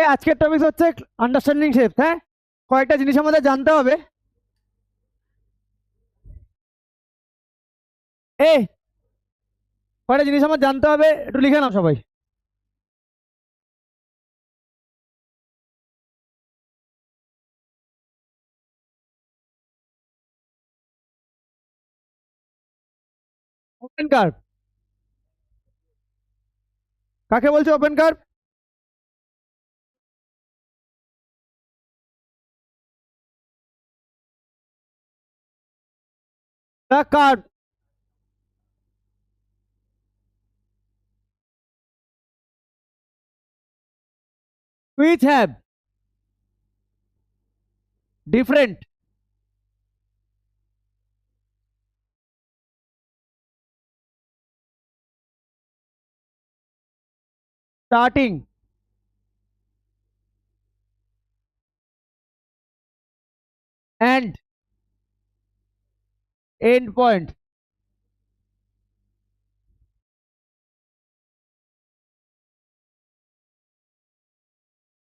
এই আজকের টপিক হচ্ছে আন্ডারস্ট্যান্ডিং শেপস। হ্যাঁ, কয়েকটা জিনিস আমাদের জানতে হবে। এই কয়েকটা জিনিস আমার জানতে হবে, একটু লিখে নাও সবাই। ওপেন কার্ভ কাকে বলছে? Open curve the curve which have different starting and end point.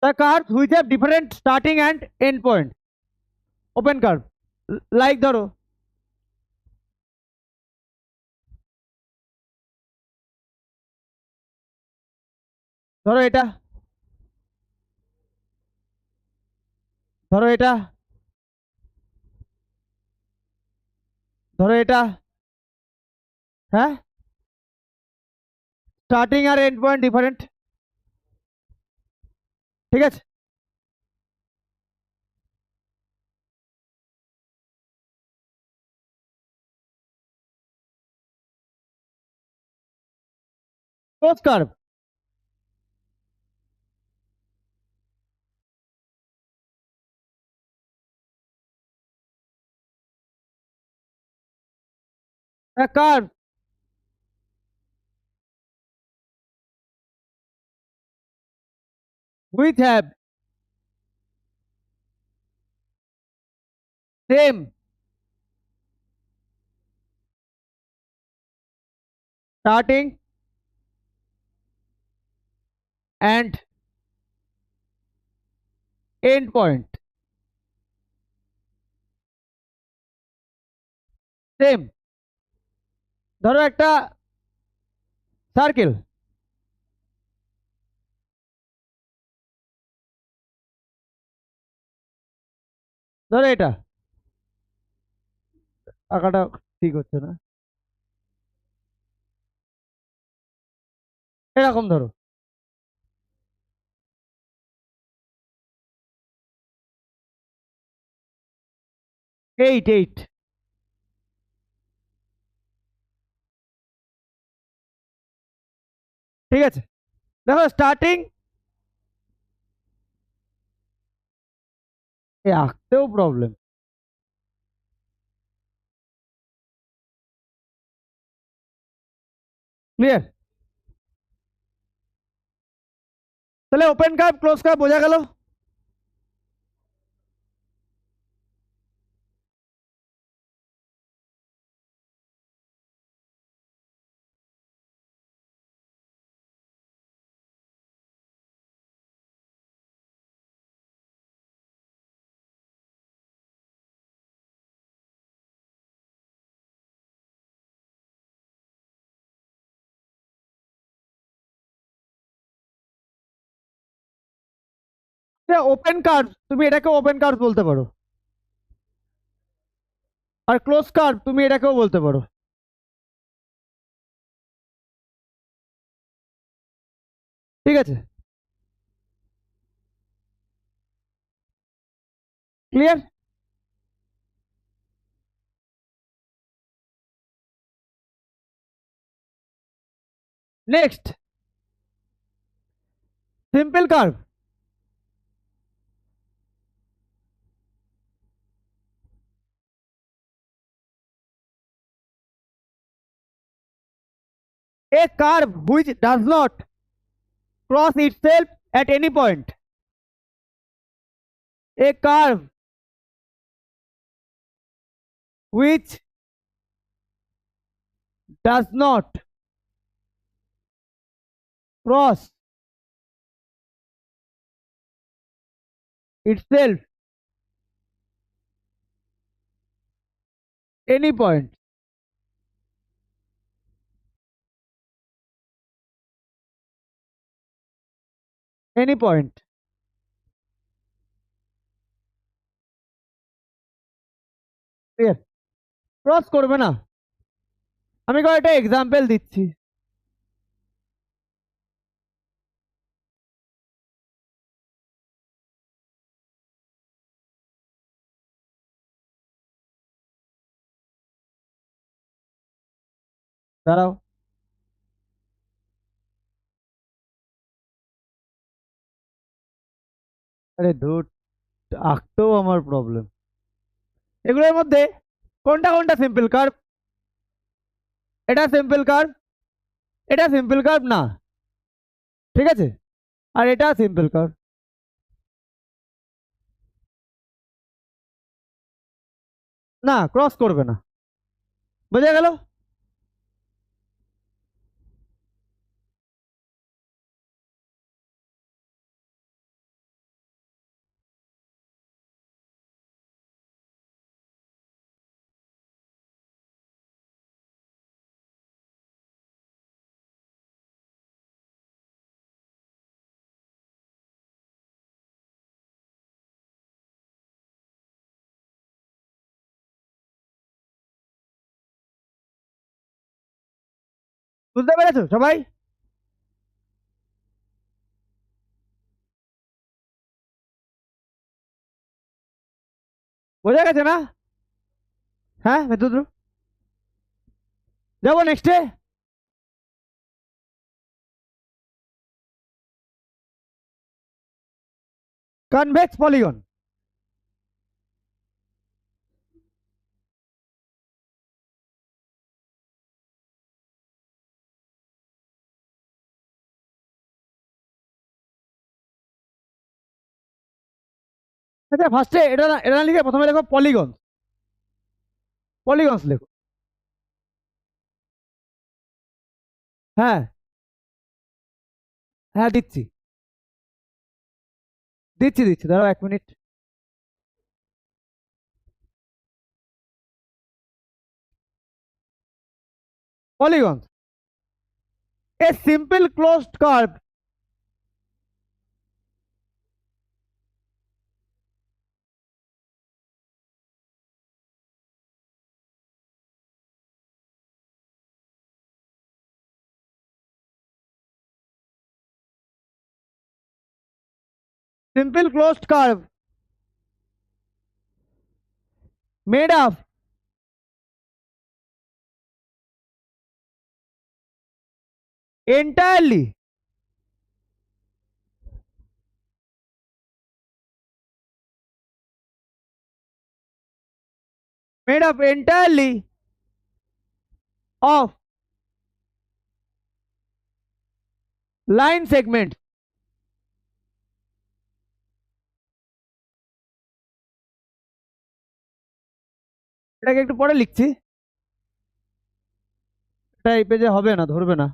The curves which have different starting and end point. Open curve. Like ধরো, ধরো এটা, ধরো এটা, ধরো এটা। হ্যাঁ, স্টার্টিং আর এন্ড পয়েন্ট ডিফারেন্ট। ঠিক আছে, close curve a curve which have same starting and end point. Same. ধরো একটা সার্কেল, ধরো এটা, আঁকাটা ঠিক হচ্ছে না, এরকম ধরো, 8 8। ঠিক আছে, দেখো স্টার্টিং, আঁকতেও প্রবলেম। ক্লিয়ার? তাহলে ওপেন কার্ভ ক্লোজ কার্ভ বোঝা গেল। ওপেন কার্ভ তুমি এটাকে ওপেন কার্ভ বলতে পারো, আর ক্লোজ কার্ভ তুমি এটাকেও বলতে পারো। ঠিক আছে, clear? Next, simple curve. A curve which does not cross itself at any point. A curve which does not cross itself any point. Any point. Clear? Cross করবে না। আমি কয়েকটা এক্সাম্পল দিচ্ছি। দাঁড়াও। আরে ধুর, আঁকতেও আমার প্রবলেম। এগুলোর মধ্যে কোনটা কোনটা সিম্পল কার্ভ? এটা সিম্পল কার্ভ, এটা সিম্পল কার্ভ না, ঠিক আছে? আর এটা সিম্পল কার্ভ। না, ক্রস করবে না। বোঝা গেল? বুঝতে পেরেছো সবাই? বোঝা গেছে না? হ্যাঁ মেতুদ্রু, যাবো নেক্সটে। Convex polygon. আচ্ছা ফার্স্টে এটা না, এটা না লিখে প্রথমে লেখো পলিগন। পলিগনস লেখো। হ্যাঁ হ্যাঁ দিচ্ছি, দিচ্ছি দিচ্ছি, দাঁড়াও 1 minute. Polygon, a simple closed curve simple closed curve made up entirely made up entirely of line segments. এটাকে একটু পরে লিখছি, এটা এই পেজে হবে না, ধরবে না,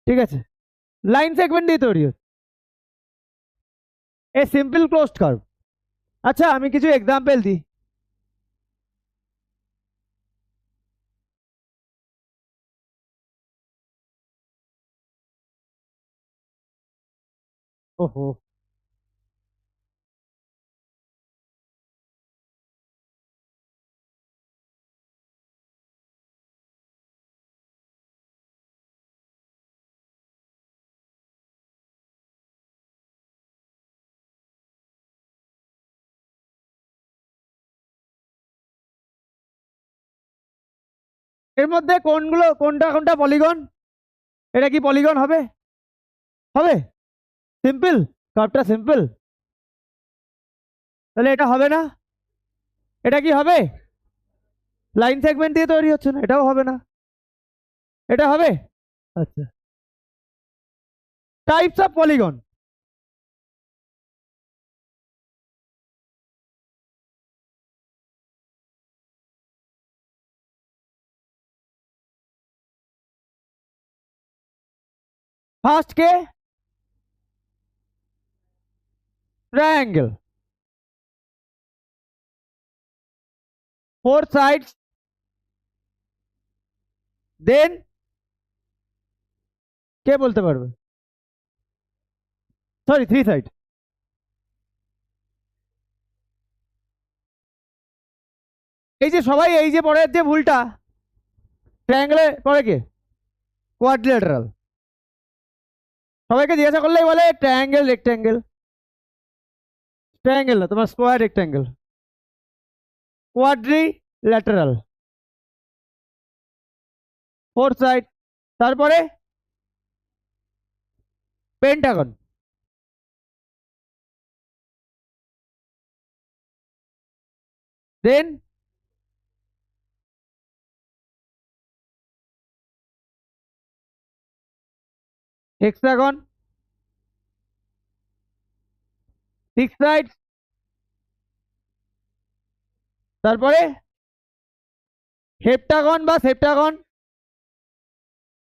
ঠিক আছে? লাইন সেগমেন্ট দিয়ে তৈরি হচ্ছে এ সিম্পল ক্লোজড কার্ভ। আচ্ছা আমি কিছু এক্সাম্পল দিই। ওহো, এর মধ্যে কোনগুলো, কোনটা কোনটা পলিগন? এটা কি পলিগন হবে? হবে? সিম্পল কার্ভটা সিম্পল, তাহলে এটা হবে না। এটা কি হবে? লাইন সেগমেন্ট দিয়ে তৈরি হচ্ছে না, এটাও হবে না। এটা হবে? আচ্ছা, types of polygon. First K? triangle, 4 sides, then কে বলতে পারবে? Sorry 3 side. এই যে সবাই এই যে পরের যে ভুলটা, ট্রায়াঙ্গেলের পরে কে? কোয়াড্রিল্যাটারাল। সবাইকে জিজ্ঞাসা করলেই বলে ট্রায়াঙ্গেল, রেক্ট্যাঙ্গেল। ট্রায়াঙ্গেল না, তোমার স্কোয়ার, রেক্ট্যাঙ্গেল, কোয়াড্রিল্যাটারাল, 4 সাইড। তারপরে পেন্টাগন, দেন হেক্সাগন, 6 সাইড। তারপরে হেপ্টাগন বা সেপ্টাগন,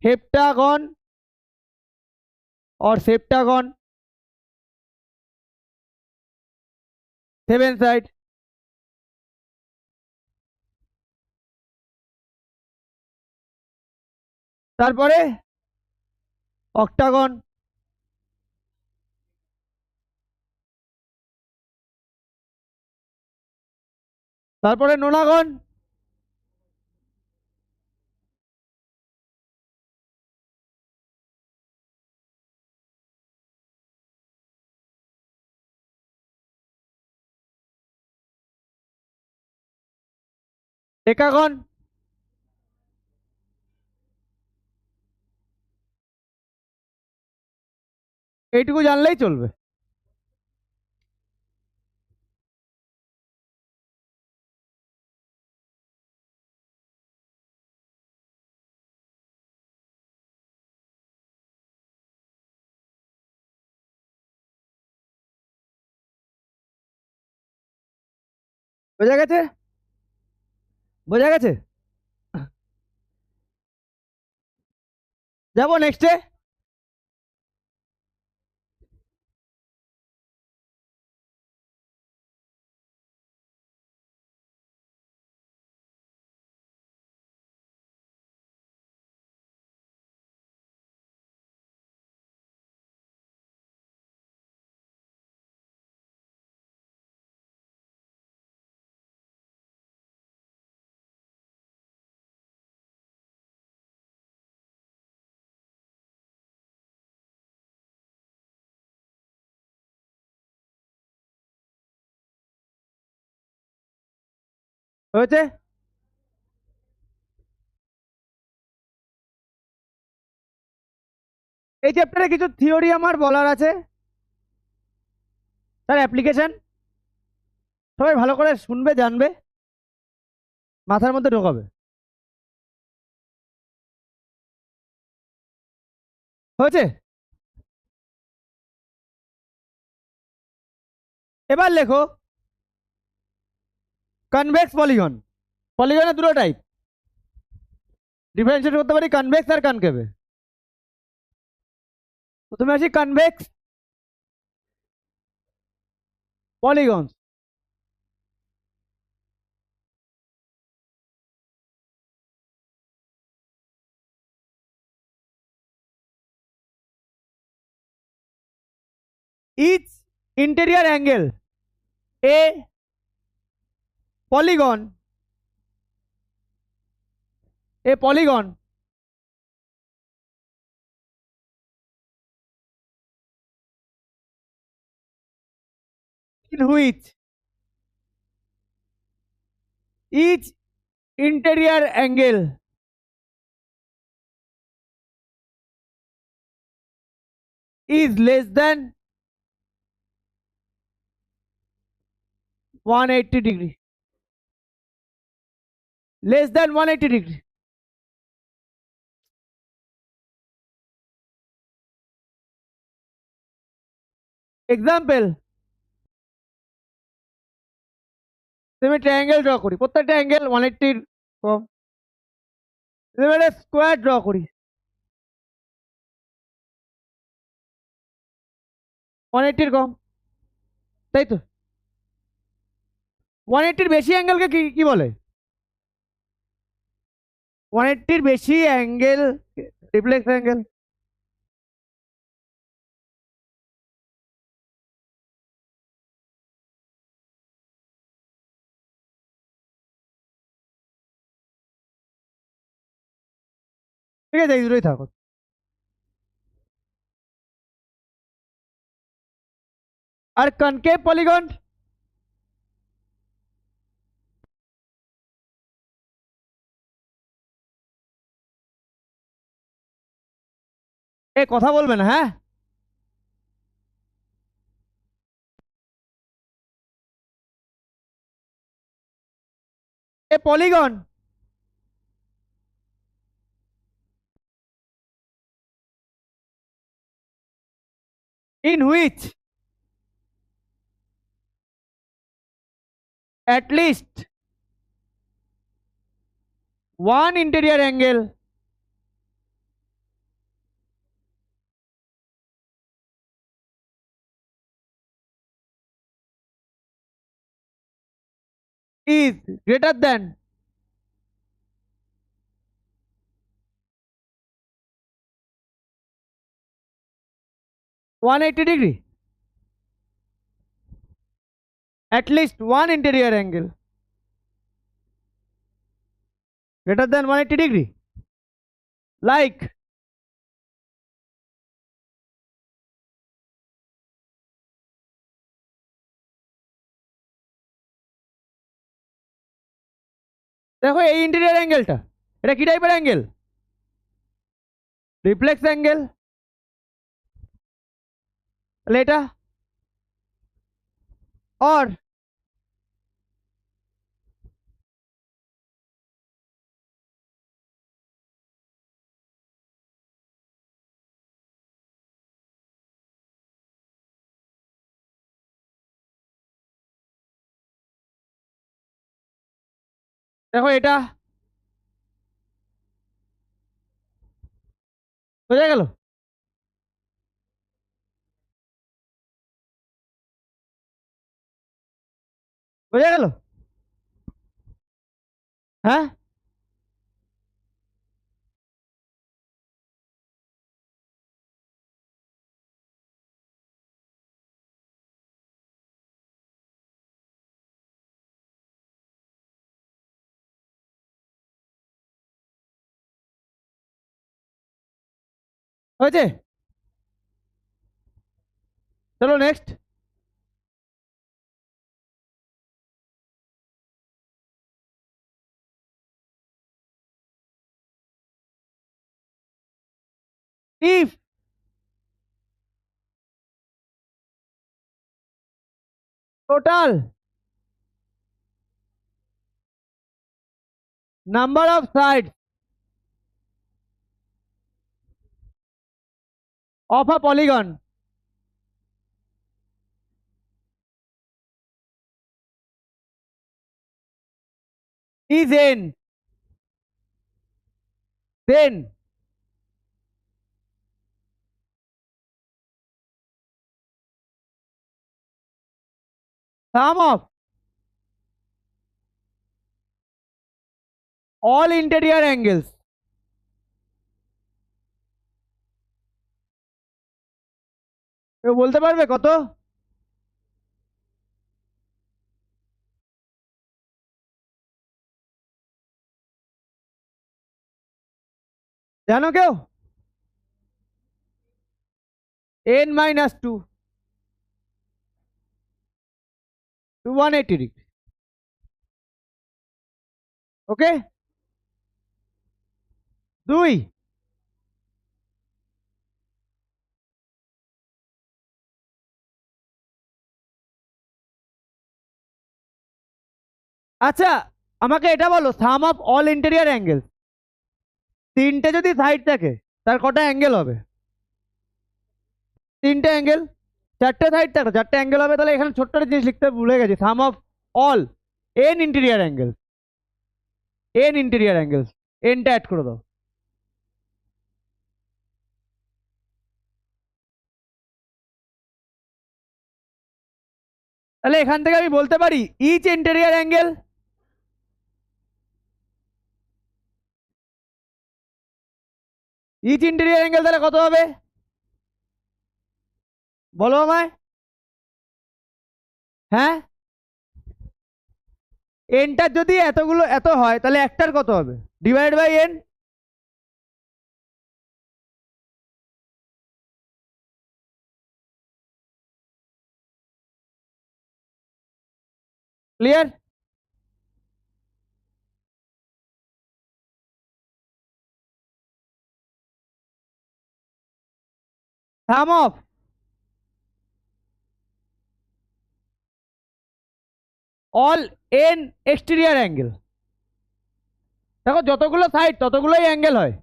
হেপ্টাগন और सेप्टागन, 7 সাইড। তারপরে অক্টাগন, তারপরে নোনাগন, একাগন, এইটুকু জানলেই চলবে। বোঝা গেছে? বোঝা গেছে? যাবো নেক্সটে। হয়েছে? এই চ্যাপ্টারে কিছু থিওরি আমার বলার আছে, তার অ্যাপ্লিকেশন সবাই ভালো করে শুনবে, জানবে, মাথার মধ্যে ঢোকাবে। হয়েছে? এবার লেখো কনভেক্স পলিগন। পলিগনের দুটো টাইপ, ডিফারেন্সিয়েট করতে পারি কনভেক্স আর কনকেভে। প্রথমে আসি convex polygon. each interior angle a polygon, a polygon in which each interior angle is less than 180 degree, less than 180 degree. Example, তুমি ট্রায়াঙ্গেল ড্র করি, প্রত্যেকটা অ্যাঙ্গেল 180 কম। এবারে স্কোয়ার ড্র করি, 180 কম। তাই তো? 180-র বেশি অ্যাঙ্গেলকে কি কি বলে? 180-র বেশি অ্যাঙ্গেল রিফ্লেক্স অ্যাঙ্গেল। ঠিক আছে, এই দুটোই থাকো। আর কনকেভ পলিগন? এ কথা বলবে না, হ্যাঁ? এ polygon in which at least one interior angle is greater than 180 degree. At least one interior angle greater than 180 degree. Like দেখো এই ইন্টেরিয়র অ্যাঙ্গেলটা, এটা কি টাইপের অ্যাঙ্গেল? Reflex angle. তাহলে এটা অর দেখো এটা বোঝা গেল? বোঝা গেল? হ্যাঁ, হয়েছে। চলো next. If total number of sides of a polygon is n, then sum of all interior angles কেউ বলতে পারবে কত? জানো কেউ? n-2 to 180 degree. ওকে, 2। আচ্ছা, আমাকে এটা বলো, সাম অফ অল ইন্টেরিয়র অ্যাঙ্গেল, তিনটে যদি সাইড থাকে তার কটা অ্যাঙ্গেল হবে? তিনটে অ্যাঙ্গেল। চারটে সাইড থাকো, চারটে অ্যাঙ্গেল হবে। তাহলে এখানে ছোট্ট একটা জিনিস লিখতে ভুলে গেছি, sum of all n interior angle, n interior angle, এনটা অ্যাড করে দাও। তাহলে এখান থেকে আমি বলতে পারি each interior angle, each interior angle তাহলে কত হবে বলো আমায়? হ্যাঁ, এনটার যদি এতগুলো এত হয় তাহলে একটার কত হবে? Divide by n. Clear? Sum of all n exterior angle, দেখো যতগুলো সাইড ততগুলোই অ্যাঙ্গেল হয়।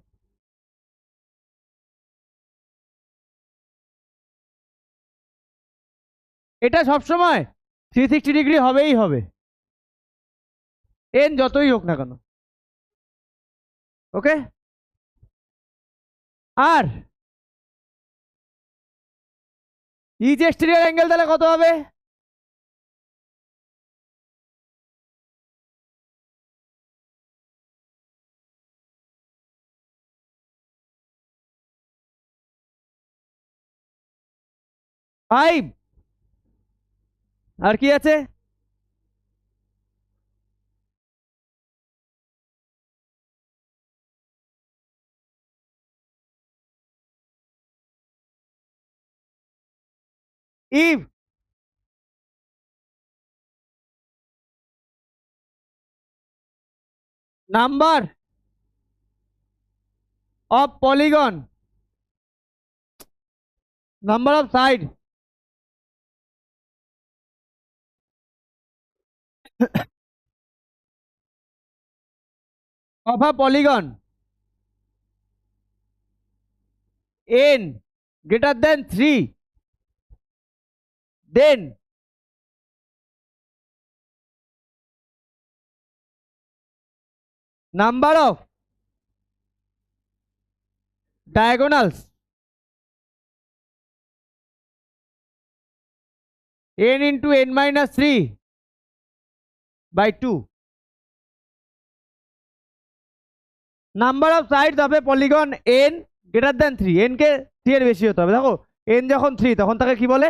এটা সবসময় 360 ডিগ্রি হবেই হবে, এন যতই হোক না কেন। ওকে, আর ইচ এক্সটেরিয়র অ্যাঙ্গেল তাহলে কত হবে? ফাইভ। আর কি আছে? If number of polygon, number of side of a polygon n greater than 3, then number of diagonals n into n minus 3 by 2, number of sides of a polygon n greater than 3, n কে 3 এর বেশি হতে হবে। দেখো n যখন 3 তখন তাকে কি বলে?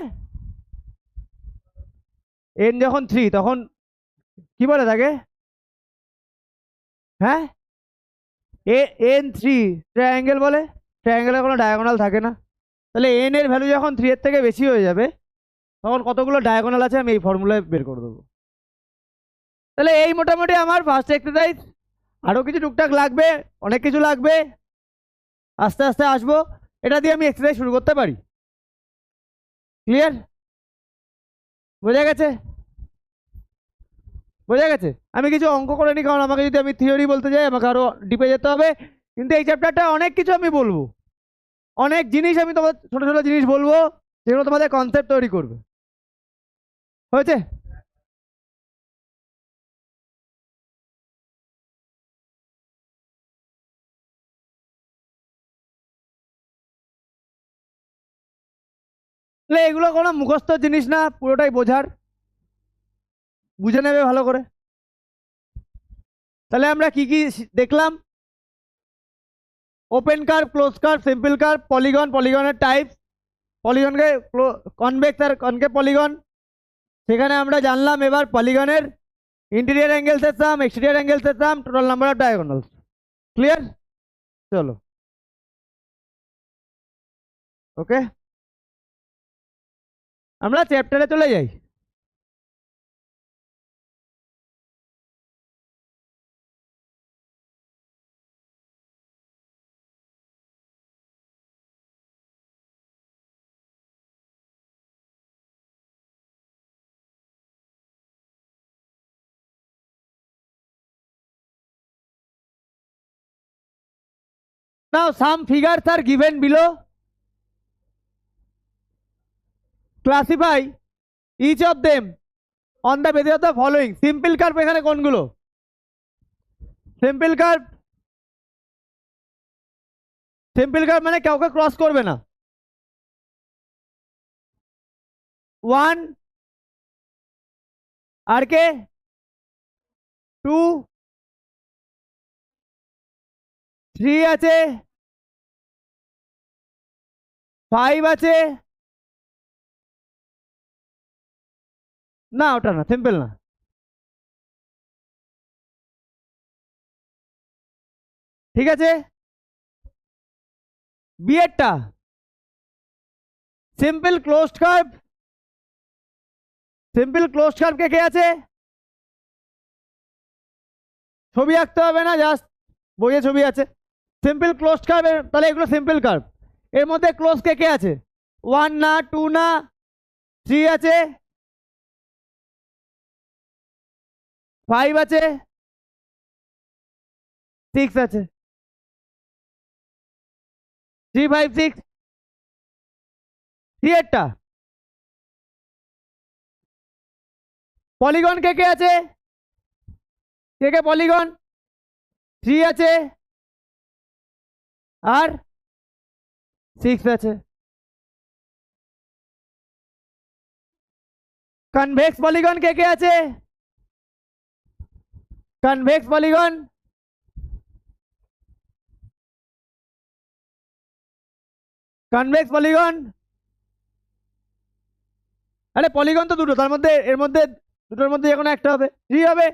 n যখন 3 তখন কি বলে তাকে? হ্যাঁ, n 3 ট্রায়াঙ্গেল বলে। ট্রায়াঙ্গেলের কোনো ডায়াগোনাল থাকে না। তাহলে n এর ভ্যালু যখন 3 এর থেকে বেশি হয়ে যাবে তখন কতগুলো ডায়াগোনাল আছে আমি এই ফর্মুলায় বের করে দেবো। তাহলে এই মোটামুটি আমার ফার্স্ট এক্সারসাইজ। আরো কিছু টুকটাক লাগবে, অনেক কিছু লাগবে, আস্তে আস্তে আসবো। এটা দিয়ে আমি এক্সারসাইজ শুরু করতে পারি। ক্লিয়ার? বোঝা গেছে? বোঝা গেছে? আমি কিছু অঙ্ক করে নিই, কারণ আমাকে যদি আমি থিওরি বলতে যাই আমাকে আরো ডিপে যেতে হবে। কিন্তু এই চ্যাপ্টারটা অনেক কিছু আমি বলবো, অনেক জিনিস আমি তোমাদের ছোট ছোট জিনিস বলবো যেগুলো তোমাদের কনসেপ্ট তৈরি করবে। হয়েছে? তাহলে এগুলো কোনো মুখস্থ জিনিস না, পুরোটাই বোঝার, বুঝে নেবে ভালো করে। তাহলে আমরা কি কি দেখলাম? Open curve, close curve, simple curve, polygon, পলিগনের টাইপ, পলিগনকে কনভেক্স আর কনকেভ পলিগন। সেখানে আমরা জানলাম এবার পলিগনের इंटीरियर एंगल्स এর সাম, এক্সটেরিয়র এঙ্গেলস এর sum, total number of diagonals. Clear? চলো, ওকে, আমরা চ্যাপ্টারে চলে যাই। Now some figures are given below. Classify each of them on the basis of the following. Simple curve এখানে কোনগুলো? সিম্পল কার্ভ, সিম্পল কার্ভ মানে কাউকে ক্রস করবে না। 1 আর কে 2 3 আছে 5 আছে না ওটা না সিম্পল না ঠিক আছে বিয়েরটা সিম্পল ক্লোজড কার্ভ কে কে আছে ছবি আঁকতে হবে না জাস্ট বইয়ে ছবি আছে সিম্পল ক্লোজড কার্ভ তাহলে এগুলো সিম্পল কার্ভ এর মধ্যে ক্লোজ কে কে আছে 1 না 2 না 3 আছে 5 আছে 6 আছে 3 5 6 থিয়েটার পলিগন কে কে আছে কে কে পলিগন 3 আছে আর 6 আছে কনভেক্স পলিগন কে কে আছে কনভেক্স পলিগন আরে পলিগন তো দুটো তার মধ্যে এর মধ্যে দুটোর মধ্যে যে কোনো একটা হবে 3 হবে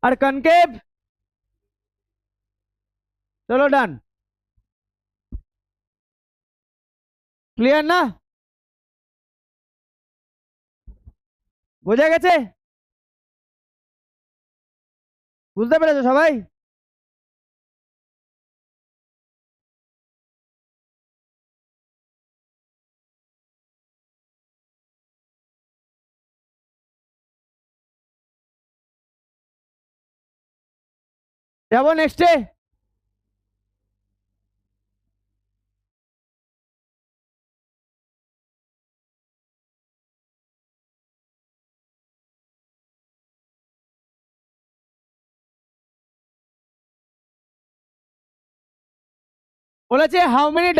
আর কনকেভ চলো ডান ক্লিয়ার না বোঝা গেছে বুঝতে পেরেছো সবাই যাবো নেক্সটে বলেছে হাউ মেনি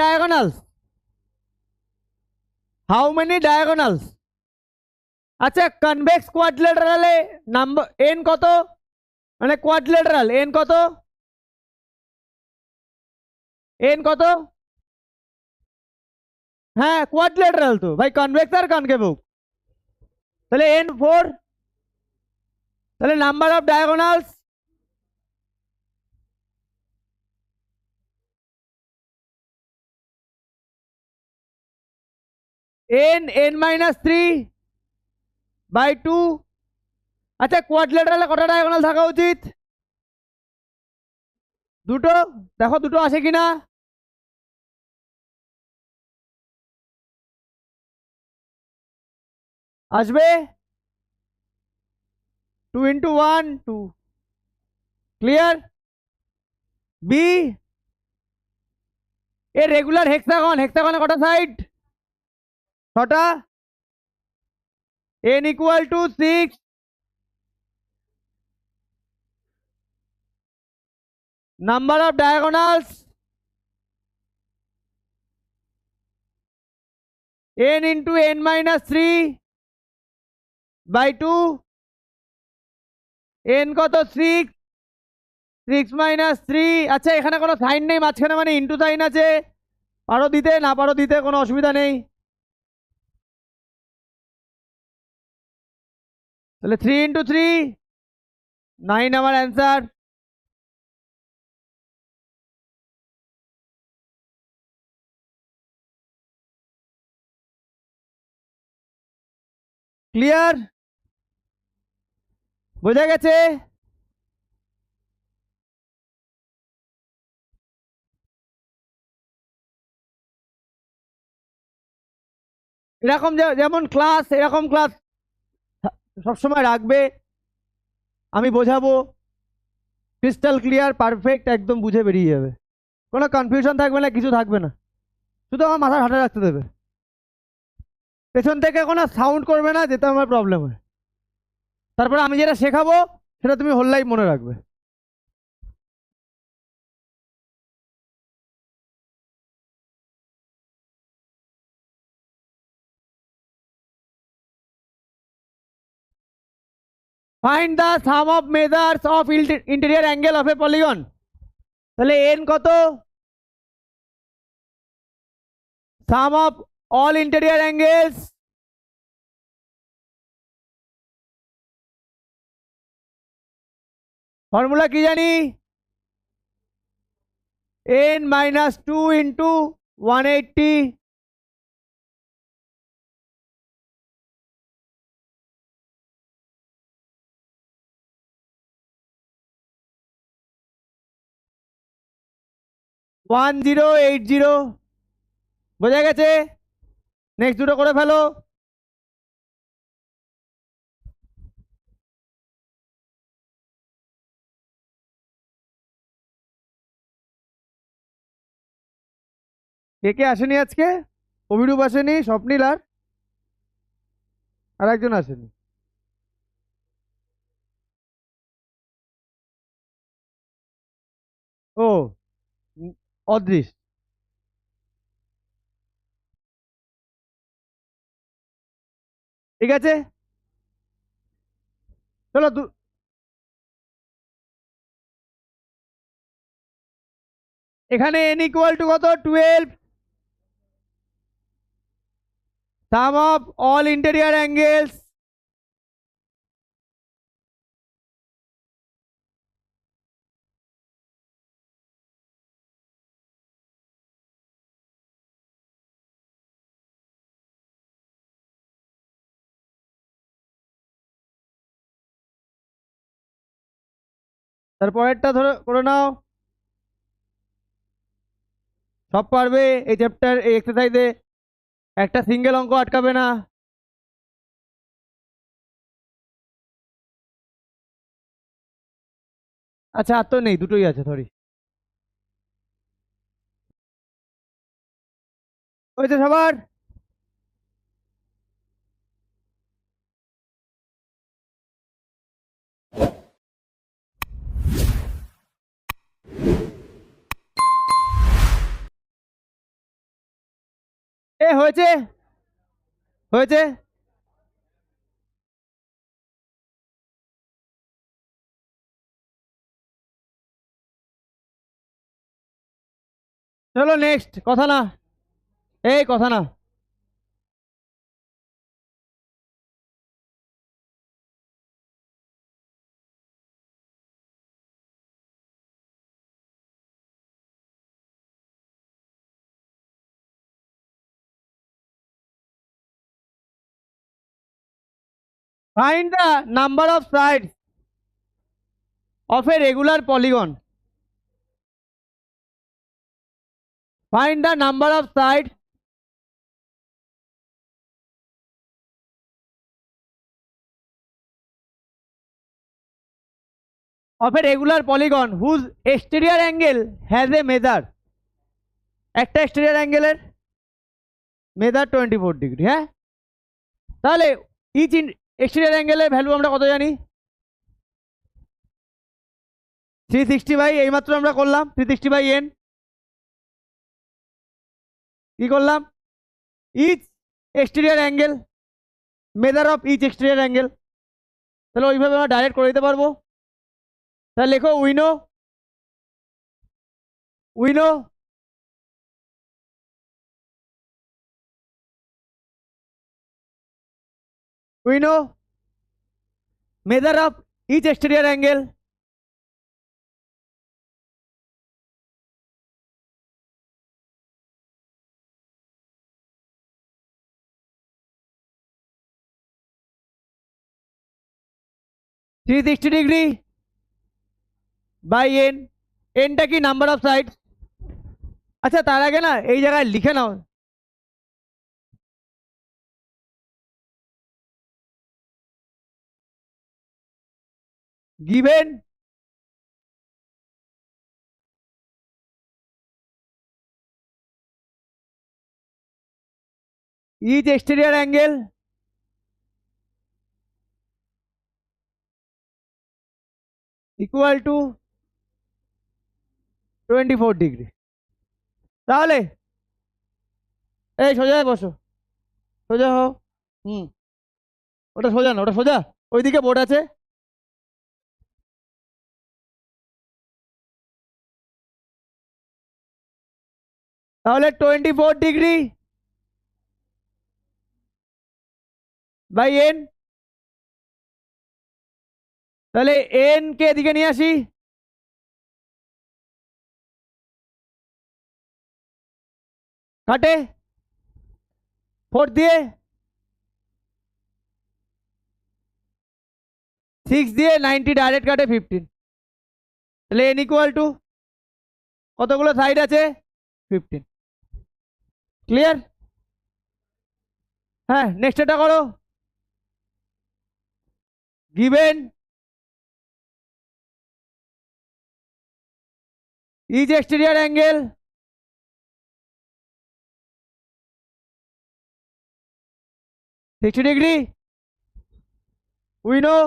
ডায়াগোনালস আচ্ছা কনভেক্স কোয়াড্রিলেটারালে নাম্বার এন কত মানে কোয়াড্রিলেটারাল এন কত হ্যাঁ কোয়াড্রিলেটারাল তো ভাই কনভেক্স আর কনকেভ তাহলে এন 4 তাহলে number of diagonals n minus 3 by 2 আচ্ছা কোয়াড্রিলেটারালে কটা ডায়াগোনাল থাকা উচিত দুটো দেখো দুটো আসে কিনা আসবে 2 into 1 2 clear B a regular হেক্সাগনে কটা সাইড ছটা n equal to 6 number of diagonals n into n minus 3 by 2 n কত 6 6 minus 3 আচ্ছা এখানে কোনো সাইন নেই মাঝখানে মানে ইনটু সাইন আছে পারো দিতে না পারো দিতে কোনো অসুবিধা নেই তাহলে 3 into 3 9 আমার অ্যান্সার ক্লিয়ার বোঝা গেছে এরকম যেমন ক্লাস এরকম ক্লাস সবসময় রাখবে আমি বোঝাবো ক্রিস্টাল ক্লিয়ার পারফেক্ট একদম বুঝে বেরিয়ে যাবে কোনো কনফিউশন থাকবে না কিছু থাকবে না শুধু আমার মাথা ঠান্ডা রাখতে দেবে পেছন থেকে কোনো সাউন্ড করবে না যেতে আমার প্রবলেম হয় তারপরে আমি যেটা শেখাবো সেটা তুমি হোল লাইফ মনে রাখবে find the sum of measures of interior angle of a polygon. তাহলে এন কত? Sum of all interior angles formula কি জানি? n minus 2 into 180 1080। বোঝা গেছে? নেক্সট দুটো করে ফেলো। কে কে আসেনি আজকে? অভিরূপ আসেনি, স্বপ্নীল আর একজন আসেনি। ও অদৃশ। ঠিক আছে, চলো এখানে n ইকুয়াল টু কত? 12 সাম অফ অল ইন্টেরিয়র অ্যাঙ্গেলস তারপরেরটা ধরো করে নাও। সব পারবে এই চ্যাপ্টার, এই এক্সারসাইজে একটা সিঙ্গেল অঙ্ক আটকাবে না। আচ্ছা, আর তো নেই, দুটোই আছে, সরি। হয়েছে সবার? এ হয়েছে, হয়েছে। চলো নেক্সট, কথা না, এই কথা না। Find the number of sides of a regular polygon. Find the number of sides of a regular polygon whose exterior angle has a measure। একটা exterior angle এর মেজার 24 ডিগ্রি। হ্যাঁ, তাহলে ইচ exterior angle এর value আমরা কত জানি? 360 by, এইমাত্র আমরা করলাম 360 বাই n। কি করলাম? Each exterior angle, measure of each exterior angle। তাহলে ওইভাবে আমরা ডাইরেক্ট করে দিতে পারবো। তাহলে লেখো we know, we know we know measure of each exterior angle 360 degree by n। nটা কি? Number of side. আচ্ছা, তার আগে না এই জায়গায় লিখে নাও, given each exterior angle equal to 24 degree. তাহলে এই সোজা বসো, সোজা হও। হুম, ওটা সোজা না, ওটা সোজা, ওইদিকে বোর্ড আছে। তাহলে 24 ডিগ্রি বাই এন, তাহলে এন কে এদিকে নিয়ে আসি, কাটে 4 দিয়ে, 6 দিয়ে 90 ডাইরেক্ট কাটে 15, তাহলে এন ইকুয়াল টু কতগুলো সাইড আছে 15। ক্লিয়ার? হ্যাঁ, নেক্সট এটা করো। Given is exterior angle 60 degree, we know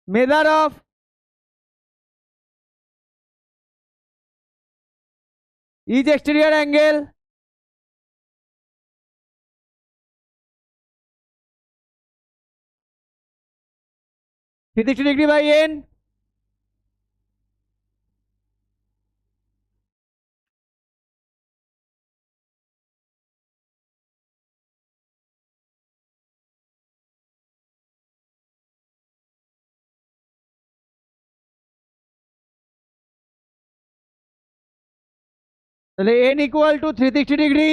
measure of each exterior angle 360 degree by n, তাহলে n equal to 360 degree,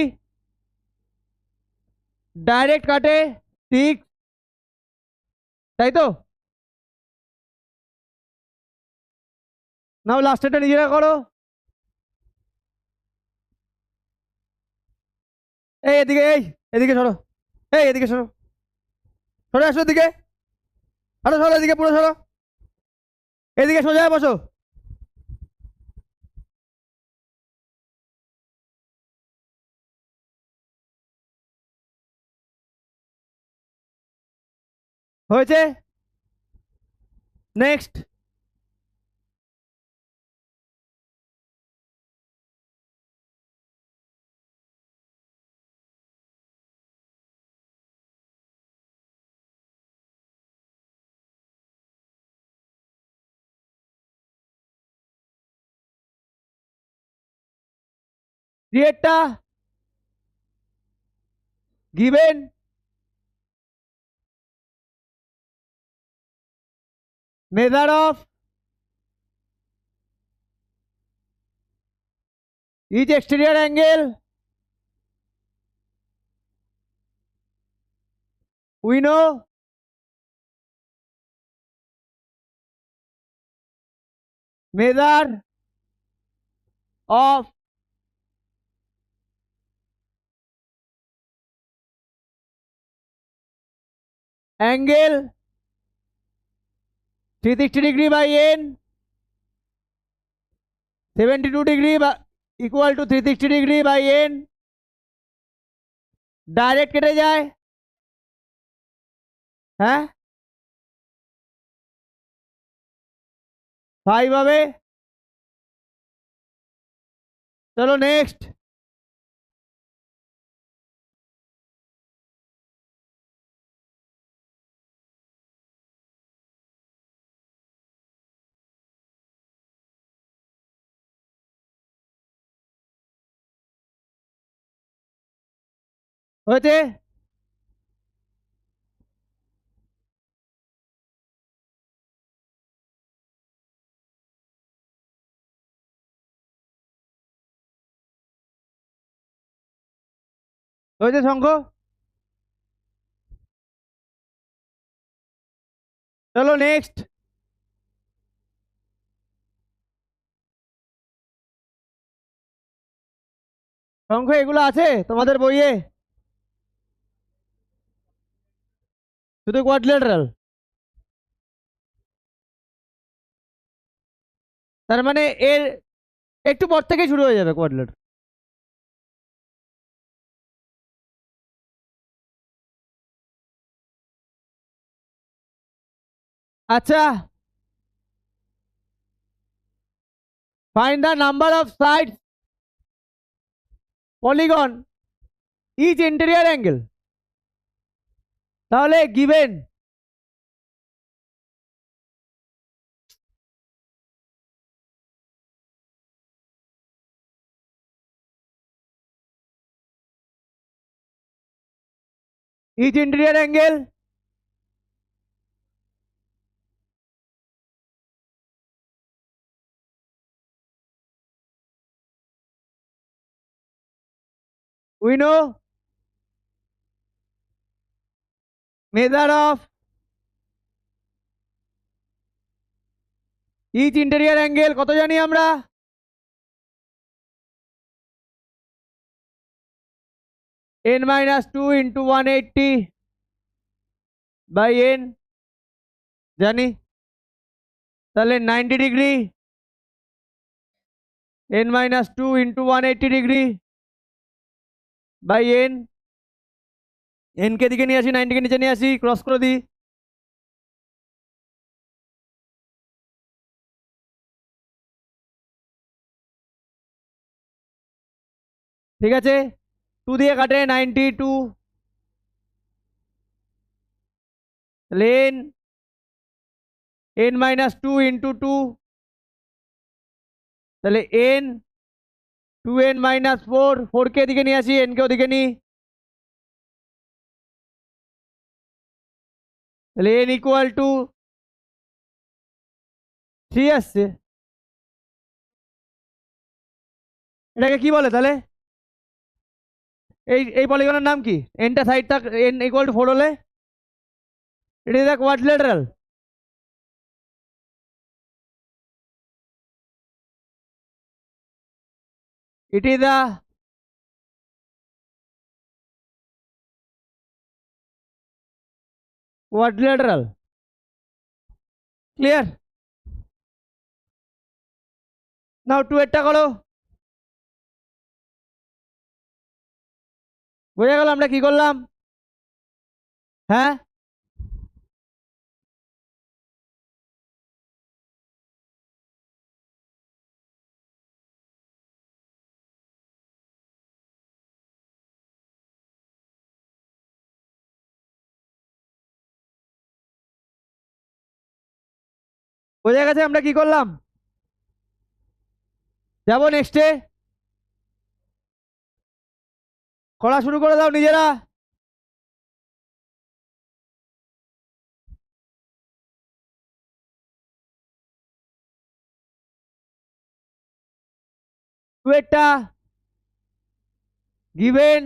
direct কাটে 6, তাই তো? নাও লাস্টেরটা নিজেরা করো। এই এদিকে, এই এদিকে সরো, এই এদিকে সরো, সরে আসো এদিকে, আরো সরো এদিকে, পুরো সরো, এদিকে সোজা হয়ে বসো। হয়েছে? নেক্সট, ক্রিয়েটটা given measure of each exterior angle, we know measure of angle 360 degree by n, 72 degree equal to 360 degree by n, direct কেটে যায়, হ্যাঁ 5 হবে। চলো নেক্সট, হয়েছে? হয়েছে শঙ্খ? চলো নেক্সট, শঙ্খ এগুলো আছে তোমাদের বইয়ে? শুধু কোয়াড্রিল্যাটারাল, তার মানে এর একটু পর থেকে শুরু হয়ে যাবে কোয়াড্রিল্যাটারাল। আচ্ছা, find the number of sides polygon each interior angle, তাহলে given each interior angle we know measure of each interior angle কত জানি আমরা n minus 2 into 180 by n জানি তাহলে 90 degree n minus 2 into 180 degree by n n কে দিকে নিয়ে আসি 90 কে নিচে নিয়ে আসি ক্রস করে দিই ঠিক আছে 2 দিয়ে কাটে 92 তাহলে n minus 2 into 2 তাহলে n 2n minus 4 4 কে দিকে নিয়ে আসি n কে ওদিকে নিই তাহলে n equal to 3 আসছে এটাকে কি বলে তাহলে এই পলিগনের নাম কি nটা সাইডটা n equal to 4 হলে it is a quadrilateral it is a quadrilateral clear now 2 এরটা করো বোঝা গেল আমরা কি করলাম হ্যাঁ বোঝা গেছে আমরা কি করলাম যাবো নেক্সটে করা শুরু করে দাও নিজেরা টুয়েটটা given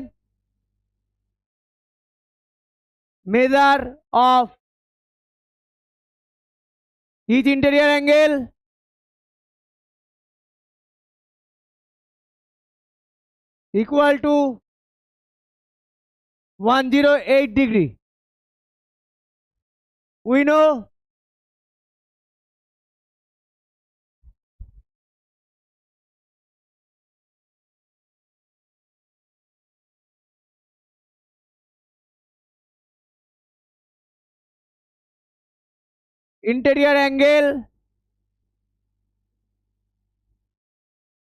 measure of each interior angle equal to 108 degree we know interior angle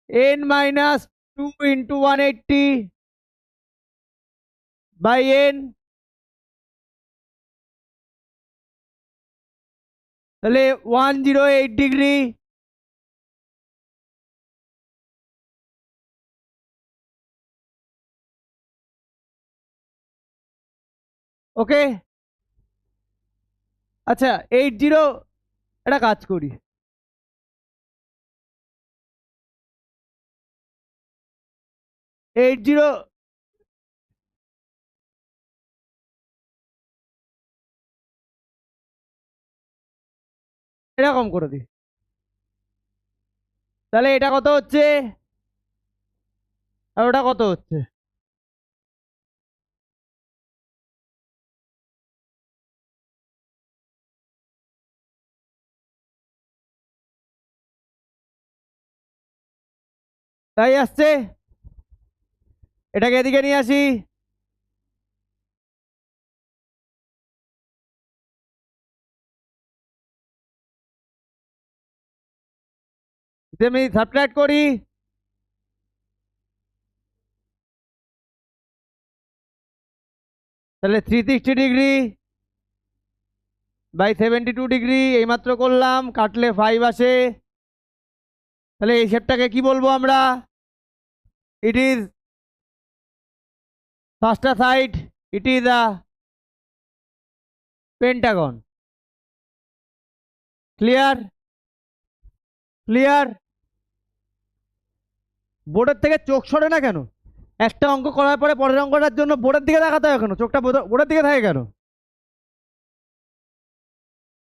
n minus 2 into 180 by n তাহলে 108 ডিগ্রি ওকে আচ্ছা 80 একটা কাজ করি এরকম করে দিই তাহলে এটা কত হচ্ছে আর ওটা কত হচ্ছে তাই আসছে এটাকে এদিকে নিয়ে আসি আমি সাবট্রাক্ট করি তাহলে 360 ডিগ্রি বাই 72 ডিগ্রি এইমাত্র করলাম কাটলে 5 আসে তাহলে এই শেপটাকে কি বলবো আমরা it is first side it is a Pentagon. Clear? Clear? বোর্ডের থেকে চোখ সরে না কেন? একটা অঙ্ক করার পরে পরের অঙ্কটার জন্য বোর্ডের দিকে তাকাতে হয় কেন? চোখটা বোর্ডের দিকে থাকে কেন?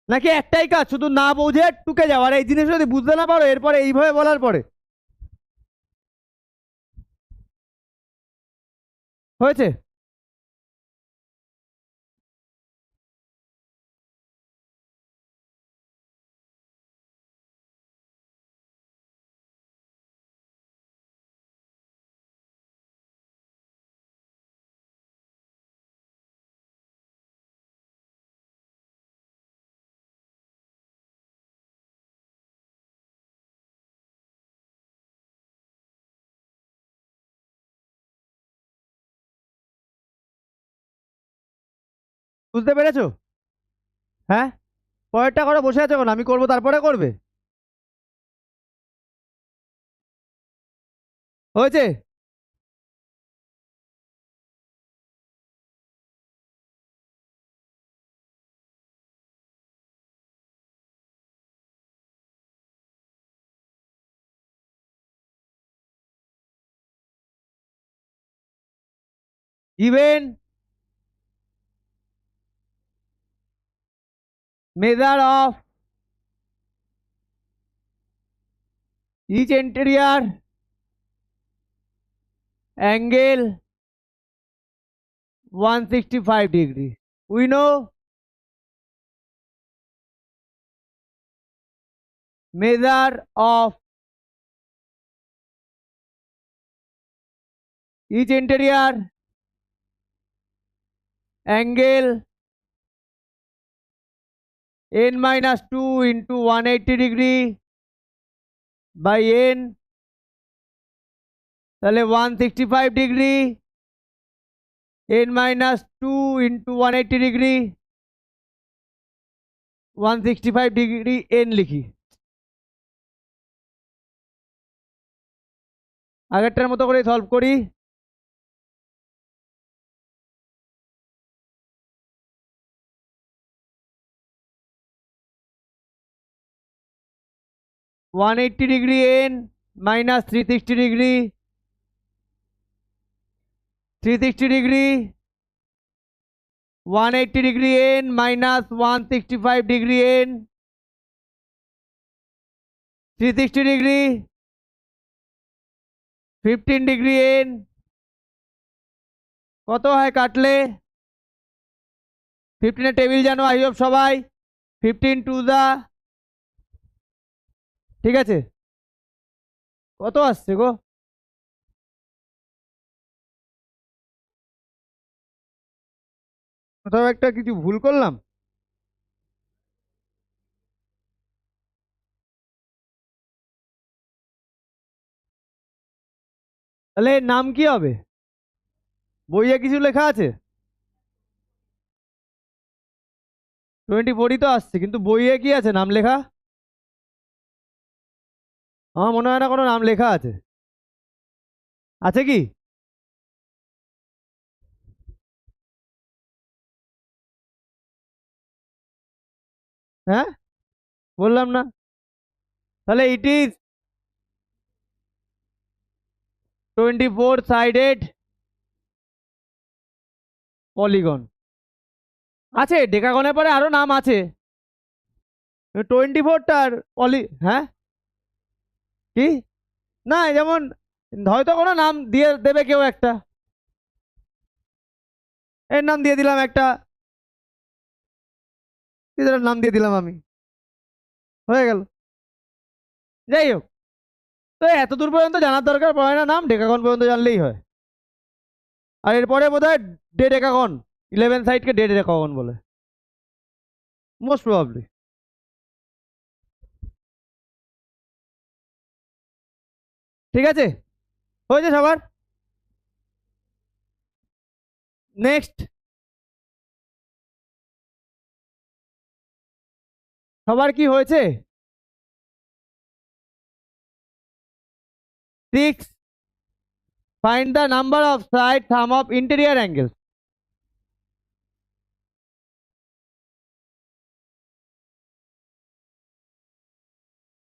নাকি একটাই কাজ, শুধু না বুঝে টুকে যাওয়ার? এই জিনিস যদি বুঝতে না পারো এরপরে এইভাবে বলার পরে হয়েছে? বুঝতে পেরেছো? হ্যাঁ, পরেরটা করে বসে আছো কেন? আমি করবো তারপরে করবে? হয়েছে? Even measure of each interior angle 165 degree. We know measure of each interior angle n minus 2 into 180 degree by n, তাহলে 165 degree n minus 2 into 180 degree 165 degree n লিখি। আগেরটার মতো করে সলভ করি। One eighty degree n minus 360 degree 360 degree 180 degree n minus 165 degree n 360 degree 15 degree n কত হয় কাটলে? 15 table জানো আই হোপ সবাই। 15 টু দা, ঠিক আছে, কত আসছে গো? কোথাও একটা কিছু ভুল করলাম? তাহলে এর নাম কি হবে? বইয়ে কিছু লেখা আছে? 24ই তো আসছে, কিন্তু বইয়ে কি আছে নাম লেখা? আমার মনে হয় না কোনো নাম লেখা আছে। আছে কি? হ্যাঁ, বললাম না? তাহলে ইট ইজ 24 সাইডেড পলিগন। আছে, ডেকাগনের পরে আরো নাম আছে। 24টার হ্যাঁ, কি? না, যেমন হয়তো কোনো নাম দিয়ে দেবে কেউ একটা, এর নাম দিয়ে দিলাম একটা, এটার নাম দিয়ে দিলাম আমি, হয়ে গেল। যাই হোক, তো এত দূর পর্যন্ত জানার দরকার পড়ে না, নাম ডেকাগন পর্যন্ত জানলেই হয়। আর এরপরে বোধ হয় ডে ডেকাগন, 11 সাইডকে ডে ডেকাগন বলে, মোস্ট প্রবাবলি। ঠিক আছে, হয়েছে সবার? নেক্সট, সবার কি হয়েছে? 6, find the number of side thumb of interior angles.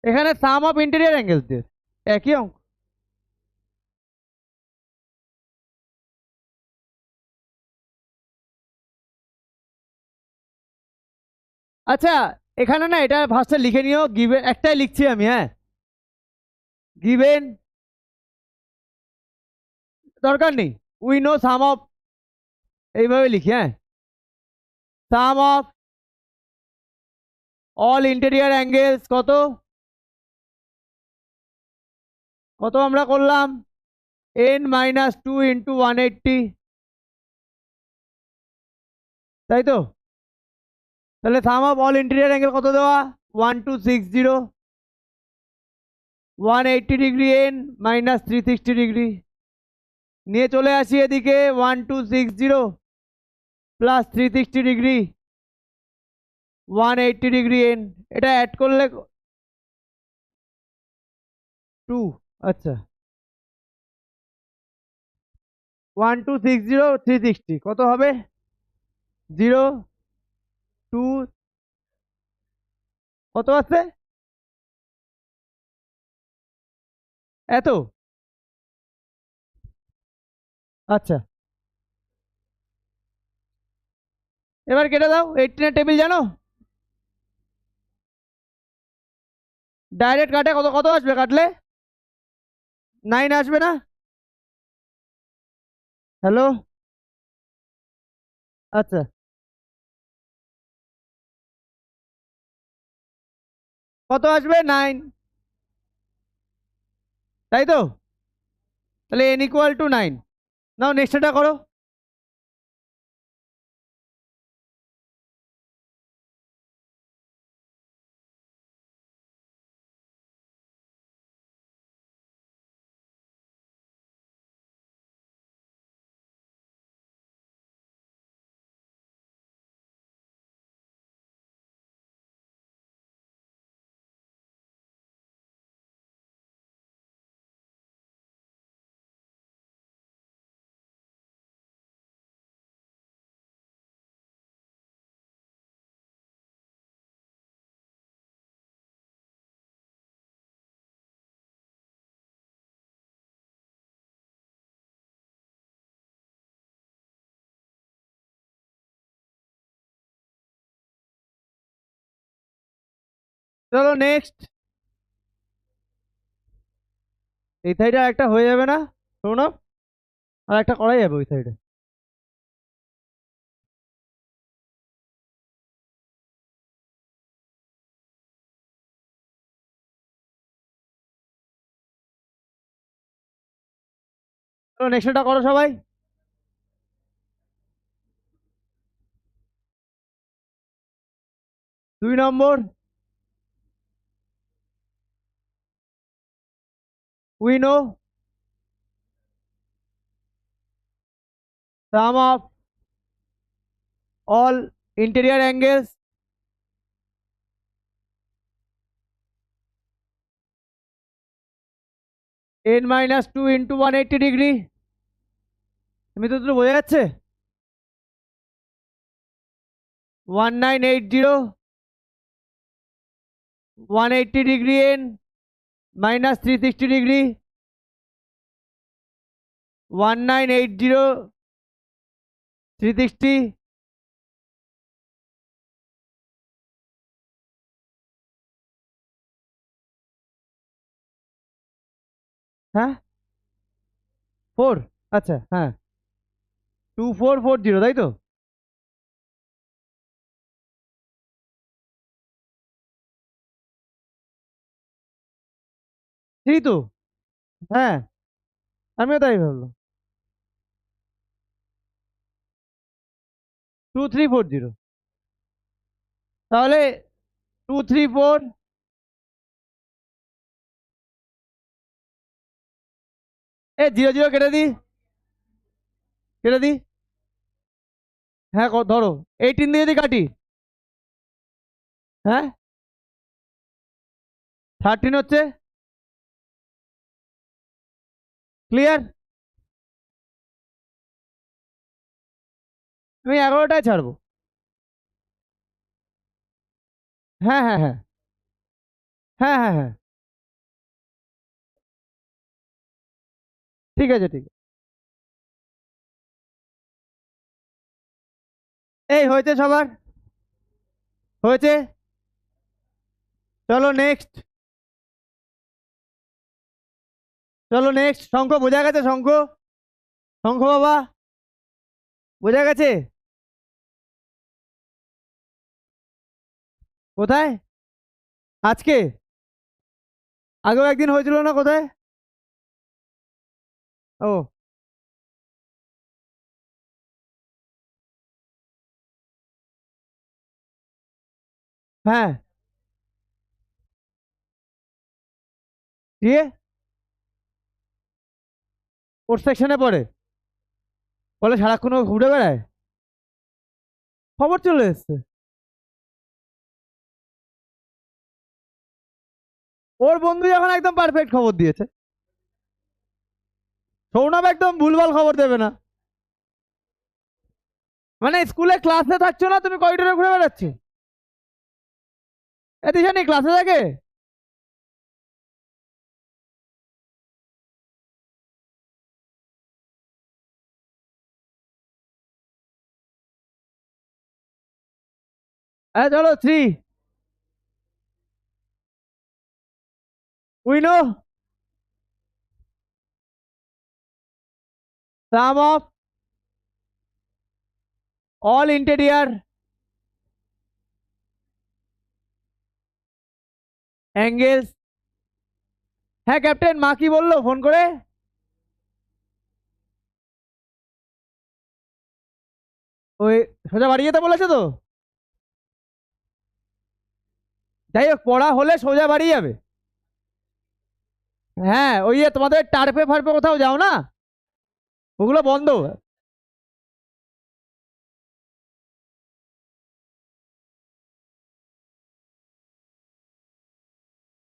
এখানে সাম অফ ইন্টেরিয়র অ্যাঙ্গেলস দিয়ে একই অঙ্ক। আচ্ছা, এখানে না এটা ভার্সটা লিখে নিও, গিভেন একটাই লিখছি আমি, হ্যাঁ, গিভেন দরকার নেই, উই নো সাম অফ, এইভাবে লিখি, হ্যাঁ, সাম অফ অল ইন্টেরিয়র অ্যাঙ্গেলস কত, কত আমরা করলাম, n-2 × 180, তাই তো? তাহলে সাম অফ অল ইন্টেরিয়র অ্যাঙ্গেল কত দেওয়া, 1260, 180 ডিগ্রি n -360 ডিগ্রি, নিয়ে চলে আসি এদিকে 1260 প্লাস 360 ডিগ্রি 180 ডিগ্রি n, এটা অ্যাড করলে 2, আচ্ছা 1260 360 কত হবে, 0 2, কত আছে এত, আচ্ছা এবার কেটে দাও, 18 টেবিল জানো, ডাইরেক্ট কাটে কত কত আসবে কাটলে, 9 আসবে না, হ্যালো, আচ্ছা কত আসবে 9, তাই তো? তাহলে n = 9, নাও নেক্সটটা করো, চলো নেক্সট, এই সাইডে একটা হয়ে যাবে না, শোনো, আর একটা করাই যাবে ওই সাইডে, চলো নেক্সটটা করো সবাই, 2 নম্বর, we know sum of all interior angles n-2 × 180 degree, তুমি তো দুটো বোঝা যাচ্ছে, 1980 180 ডিগ্রি n -360 ডিগ্রি, 1980 360, হ্যাঁ 4, আচ্ছা হ্যাঁ 2440, তাই তো? সেই তো, হ্যাঁ আমিও তাই ভাবলাম, 2340, তাহলে 234, এ 0 0 কেটে দি, কেটে দি, হ্যাঁ ধরো 18 দিয়ে যদি কাটি, হ্যাঁ 13 হচ্ছে, ক্লিয়ার, আমি 11টায় ছাড়বো, হ্যাঁ হ্যাঁ হ্যাঁ হ্যাঁ হ্যাঁ হ্যাঁ, ঠিক আছে ঠিক আছে। এই হয়েছে সবার? হয়েছে? চলো নেক্সট। চলো নেক্সট, শঙ্খ বোঝা গেছে? শঙ্খ, শঙ্খ বাবা, বোঝা গেছে? কোথায়? আজকে? আগেও একদিন হয়েছিল না, কোথায়? ও, হ্যাঁ। দিয়ে ওর সেকশনে পড়ে? বলে সারাক্ষণ ও ঘুরে বেড়ায়? খবর চলে এসছে? ওর বন্ধু যখন একদম পারফেক্ট খবর দিয়েছে, সৌরভ একদম ভুলভাল খবর দেবে না। মানে স্কুলে ক্লাসে থাকছো না, তুমি করিডোরে ঘুরে বেড়াচ্ছ? এ দিশানি ক্লাসে থাকে? হ্যাঁ চলো, three. We know some of all interior angles. হ্যাঁ ক্যাপ্টেন, মা কি বললো ফোন করে? ওই সোজা বাড়ি যেতে বলেছে তো? যাই হোক, পড়া হলে সোজা বাড়ি যাবে। হ্যাঁ, ওই যে তোমাদের টার্ফে ফার্ফে কোথাও যাও না? ওগুলো বন্ধ।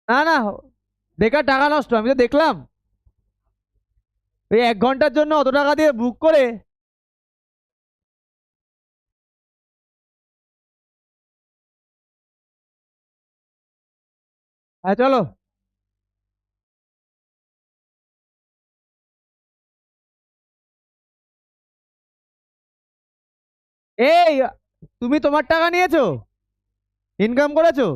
না না, বেকার টাকা নষ্ট, আমি তো দেখলাম। ওই 1 ঘন্টার জন্য অত টাকা দিয়ে বুক করে। হ্যাঁ চলো। এই, তুমি তোমার টাকা নিয়েছো? ইনকাম করেছো?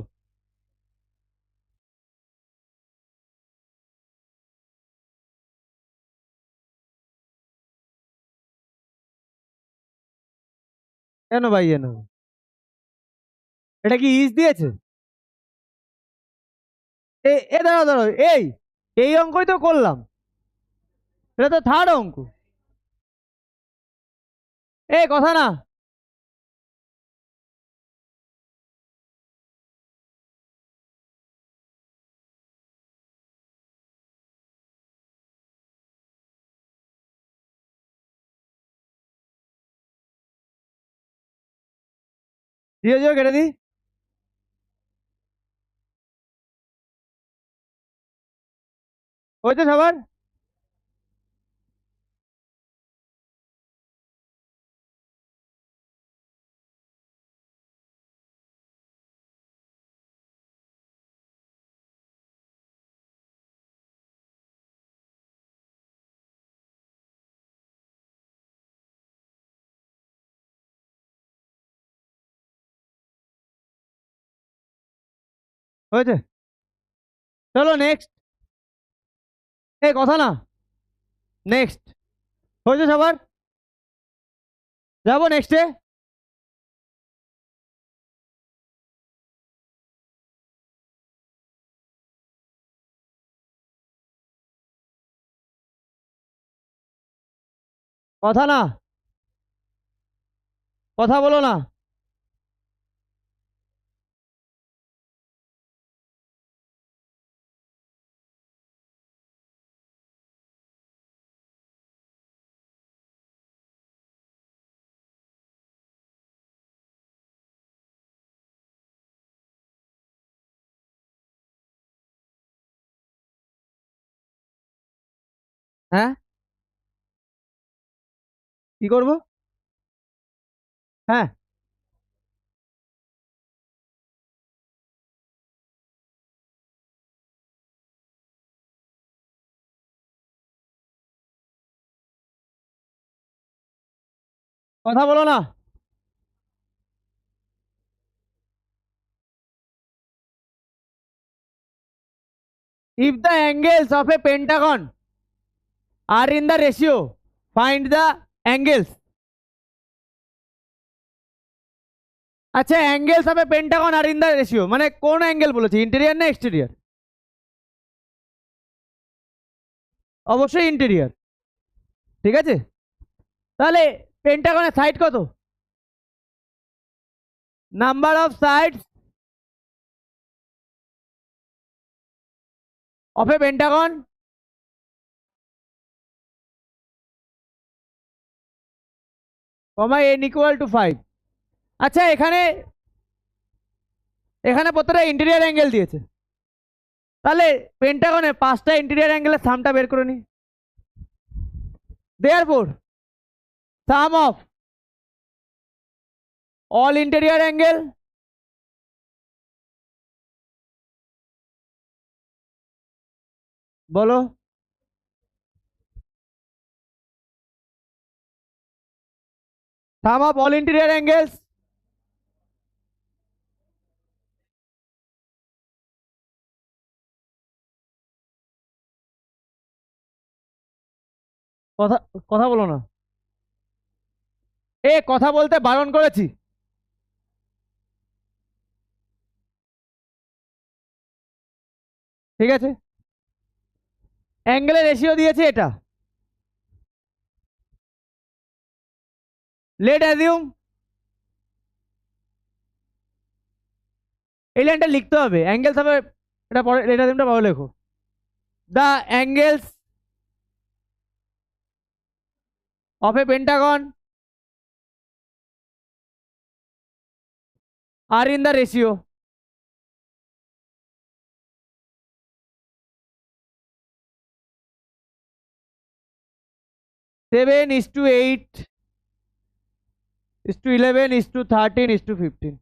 কেন ভাই কেন? এটা কি ইস দিয়েছে? এ এ দাঁড়াও দাঁড়াও, এই এই অঙ্কই তো করলাম। এটা তো থার্ড অঙ্ক। এই কথা না। দিয়ে দিও, কেটে দিই। হয়েছে সবার? হয়েছে। চলো নেক্সট। এই কথা না। নেক্সট। হয়েছে সবার? যাবো নেক্সটে। কথা না, কথা বলো না। হ্যাঁ, কি করবো? হ্যাঁ, কথা বলো না। If the angles of a pentagon are in the ratio, find the angles. আচ্ছা, angles of a pentagon are in the ratio মানে কোন অ্যাঙ্গেল বলেছে, ইন্টেরিয়র না এক্সটেরিয়র? অবশ্যই ইন্টেরিয়র। ঠিক আছে, তাহলে পেন্টাগনের সাইড কত? Number of sides of a Pentagon comma n equal to 5। আচ্ছা, এখানে এখানে প্রত্যেকটা ইন্টেরিয়র অ্যাঙ্গেল দিয়েছে, তাহলে পেন্টাগনে 5টা ইন্টেরিয়র অ্যাঙ্গেলের সামটা বের করে নি। Therefore some of all interior angle বলো। সাম অফ অল ইন্টেরিয়র অ্যাঙ্গেলস কথা কথা বলো না, এ কথা বলতে বারণ করেছি। ঠিক আছে, অ্যাঙ্গেলের রেশিও দিয়েছে এটা। লেট অ্যাজিউম, এই লাইনটা লিখতে হবে, অ্যাঙ্গেলস হবে এটা পরে, লেট অ্যাজিউমটা পরে লেখো। The angles of a pentagon are in the ratio seven is to 8 is to 11 is to 13 is to 15.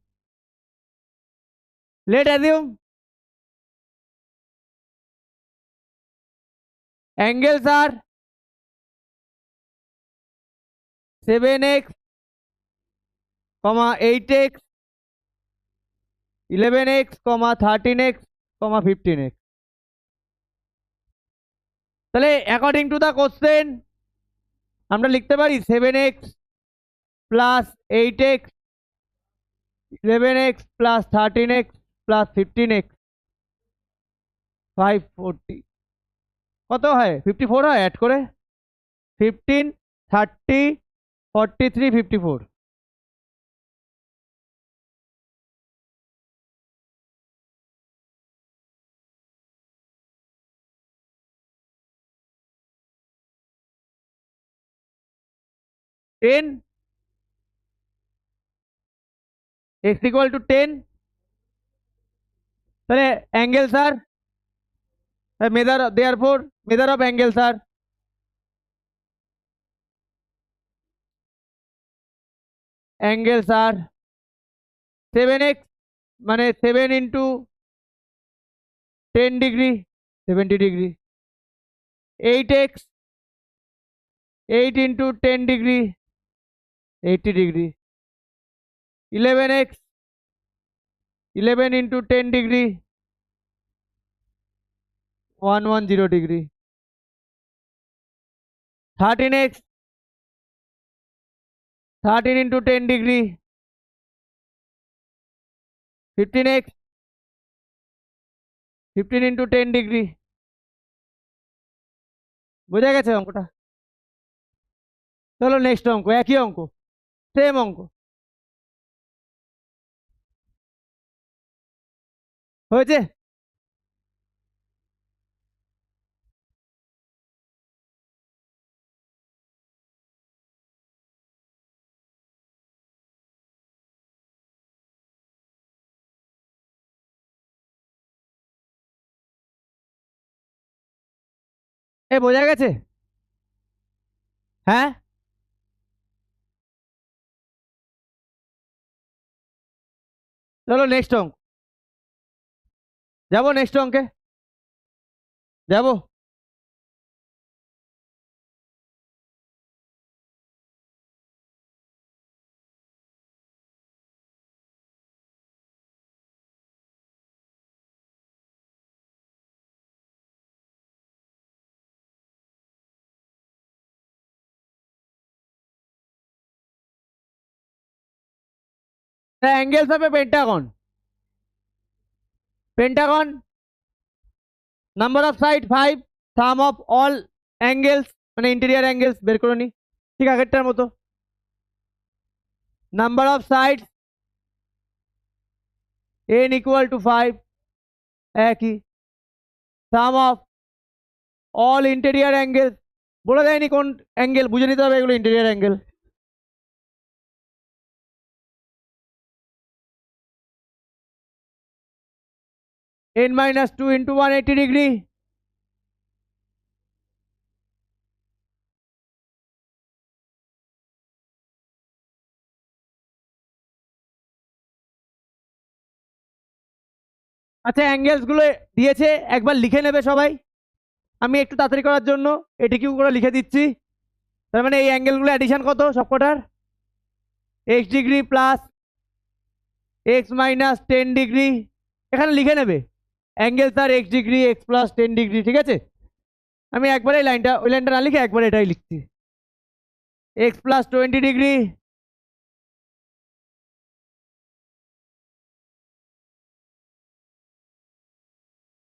Let assume angles are 7x, 8x, 11x, 13x, 15x. তাহলে অ্যাকর্ডিং টু দ্য কোশ্চেন আমরা লিখতে পারি 7x plus 8x, 11x plus 13x plus 15x 540 কত হয়, 54 হয় add করে, 15, 30, 43, 54। 10 x equal to 10, তাহলে angles R measure, therefore measure of angles are angles are 7x মানে 7 into 10 degree 70 degree, 8x 8 into 10 degree 80 degree, 11x 11 into 10 degree 110 degree, 13x 13 into 10 degree, 15x 15 into 10 degree। বোঝা গেছে অঙ্কটা? চলো next অঙ্ক, একই অঙ্ক, same অঙ্ক হয়েছে। এ বোঝা গেছে? হ্যাঁ, চলো নেক্সট অঙ্ক যাবো, নেক্সট অঙ্কে যাবো। the angles of a pentagon number of side 5 sum of all angles মানে interior angles বের করে নি ঠিক আগেরটার মতো number of sides n equal to 5 একই sum of all interior angles বলে দেয়নি কোন অ্যাঙ্গেল বুঝে নিতে হবে এগুলো interior angle n minus 2 into 180 degree আচ্ছা অ্যাঙ্গেলস গুলো দিয়েছে একবার লিখে নেবে সবাই আমি একটু তাড়াতাড়ি করার জন্য এটিকিউ করে লিখে দিচ্ছি তার মানে এই অ্যাঙ্গেলগুলো অ্যাডিশন কত সবকটার x degree plus x minus 10 degree এখানে লিখে নেবে অ্যাঙ্গেল তার x degree x plus 10 degree ঠিক আছে আমি একবারে ওই লাইনটা না লিখে একবারে এটাই লিখছি x plus 20 degree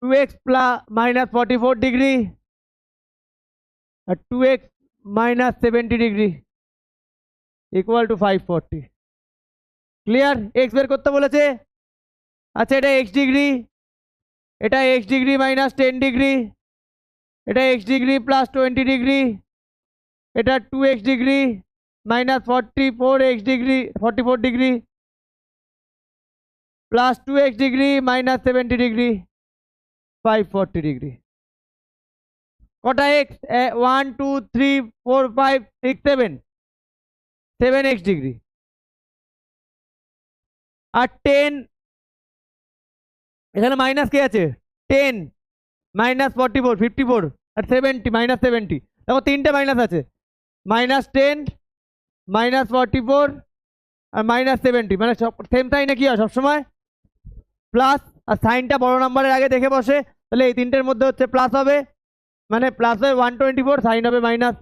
two x plus minus 44 degree और 2x minus 70 degree equal to 540 clear x बेर करते बोलेছে আচ্ছা এটা x ডিগ্রি এটা x ডিগ্রি মাইনাস 10 ডিগ্রি এটা x ডিগ্রি প্লাস 20 ডিগ্রি এটা 2x degree minus 44x degree 44 degree plus 2x degree minus 70 degree 540 degree কটা x 1 2 3 4 5 6 7 7x ডিগ্রি আর 10 এখানে মাইনাস কি আছে 10 মাইনাস 44 54 আর 70 মাইনাস 70 দেখো তিনটে মাইনাস আছে মাইনাস 10 মাইনাস 44 আর মাইনাস 70 মানে সব সেম সাইনে কি হয় সবসময় প্লাস আর সাইনটা বড় নাম্বারের আগে দেখে বসে তাহলে এই তিনটের মধ্যে হচ্ছে প্লাস হবে মানে প্লাস হয় 124 সাইন হবে মাইনাস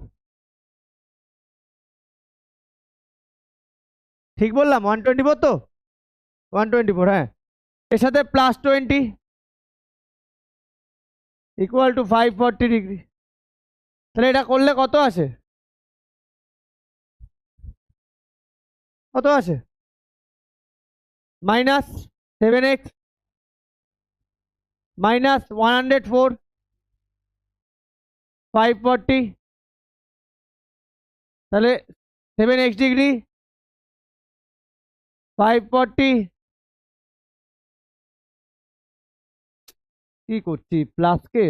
ঠিক বললাম 124 তো 124 হ্যাঁ এর সাথে প্লাস 20 ইকুয়াল টু 540 ডিগ্রি তাহলে এটা করলে কত আসে কত আসে মাইনাস 7x माइनस 104 540 তাহলে 7x ডিগ্রি 540 কি করছি প্লাস কে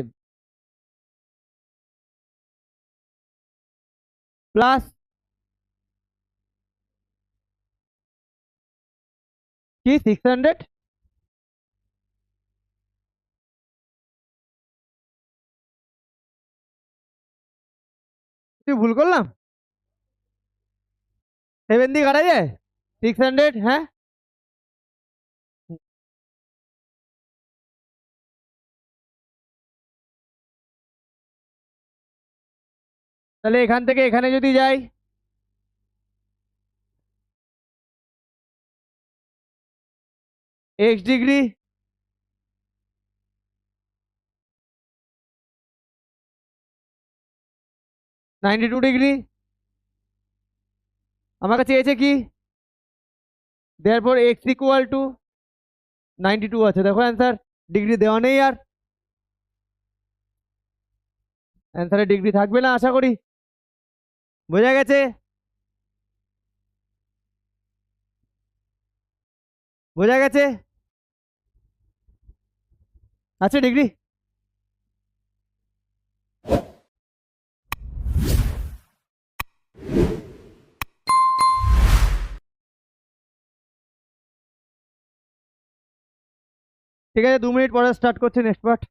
প্লাস কি 600 ভুল করলাম 7 দিয়ে কাটা যায় 600 হ্যাঁ তাহলে এখান থেকে এখানে যদি যাই x ডিগ্রি (92 ডিগ্রি আমার কাছে চেয়েছে কি therefore x equal to 92 আছে দেখো অ্যান্সার ডিগ্রি দেওয়া নেই আর অ্যান্সারে ডিগ্রি থাকবে না আশা করি বোঝা গেছে বোঝা গেছে আচ্ছা ডিগ্রি ঠিক আছে 2 মিনিট পরে স্টার্ট করছি নেক্সট পার্ট